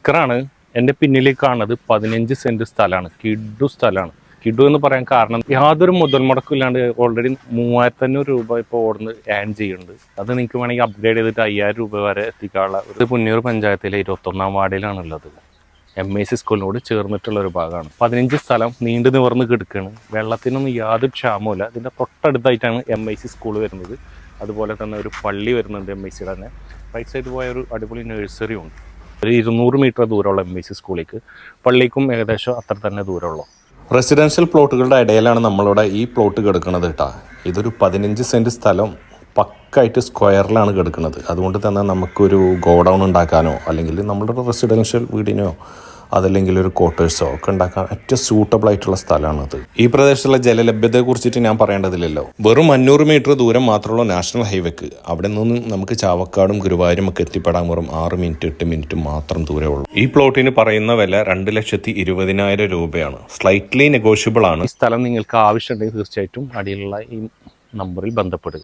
ഭാസ്കറാണ്. എൻ്റെ പിന്നിൽ കാണുന്നത് 15 സെൻറ്റ് സ്ഥലമാണ്. കിഡു സ്ഥലമാണ്. കിഡു എന്ന് പറയാൻ കാരണം യാതൊരു മുതൽ മുടക്കില്ലാണ്ട് ഓൾറെഡി 3500 രൂപ ഇപ്പോൾ ഓടുന്ന് ഏൺ ചെയ്യുന്നുണ്ട്. അത് നിങ്ങൾക്ക് വേണമെങ്കിൽ അപ്ഗ്രേഡ് ചെയ്തിട്ട് 5000 രൂപ വരെ എത്തിക്കാനുള്ള ഒരു പുന്നൂർ പഞ്ചായത്തിലെ 21ാം വാർഡിലാണുള്ളത്. MIC സ്കൂളിനോട് ചേർന്നിട്ടുള്ള ഒരു ഭാഗമാണ്. 15 സ്ഥലം നീണ്ടു നിവർന്ന് കിടക്കുകയാണ്. വെള്ളത്തിനൊന്നും യാതൊരു ക്ഷാമവുമില്ല. ഇതിൻ്റെ തൊട്ടടുത്തായിട്ടാണ് MIC സ്കൂൾ വരുന്നത്. അതുപോലെ തന്നെ ഒരു പള്ളി വരുന്നുണ്ട് MICയുടെ തന്നെ. റൈറ്റ് സൈഡ് പോയ ഒരു അടിപൊളി നഴ്സറി ഉണ്ട്. ഒരു 200 മീറ്റർ ദൂരമുള്ള MIC സ്കൂളിലേക്ക്, പള്ളിക്കും ഏകദേശം അത്ര തന്നെ ദൂരമുള്ളൂ. റെസിഡൻഷ്യൽ പ്ലോട്ടുകളുടെ ഇടയിലാണ് നമ്മളിവിടെ ഈ പ്ലോട്ട് കിടക്കുന്നത് കേട്ടോ. ഇതൊരു 15 സെൻറ്റ് സ്ഥലം പക്കായിട്ട് സ്ക്വയറിലാണ് കിടക്കുന്നത്. അതുകൊണ്ട് തന്നെ നമുക്കൊരു ഗോഡൗൺ ഉണ്ടാക്കാനോ അല്ലെങ്കിൽ നമ്മുടെ റെസിഡൻഷ്യൽ വീടിനോ അതല്ലെങ്കിൽ ഒരു ക്വാർട്ടേഴ്സോ ഒക്കെ ഉണ്ടാക്കാൻ ഏറ്റവും സൂട്ടബിൾ ആയിട്ടുള്ള സ്ഥലമാണത്. ഈ പ്രദേശത്തുള്ള ജലലഭ്യതയെ കുറിച്ചിട്ട് ഞാൻ പറയേണ്ടതില്ലല്ലോ. വെറും 500 മീറ്റർ ദൂരം മാത്രമുള്ള നാഷണൽ ഹൈവേക്ക് അവിടെ നിന്നും നമുക്ക് ചാവക്കാടും ഗുരുവായൂരും ഒക്കെ എത്തിപ്പെടാൻ വെറും 6 മിനിറ്റ് 8 മിനിറ്റ് മാത്രം ദൂരമുള്ളൂ. ഈ പ്ലോട്ടിന് പറയുന്ന വില 2,20,000 രൂപയാണ്. സ്ലൈറ്റ്ലി നെഗോഷ്യബിൾ ആണ്. ഈ സ്ഥലം നിങ്ങൾക്ക് ആവശ്യമുണ്ടെങ്കിൽ തീർച്ചയായിട്ടും അടിയിലുള്ള ഈ നമ്പറിൽ ബന്ധപ്പെടുക.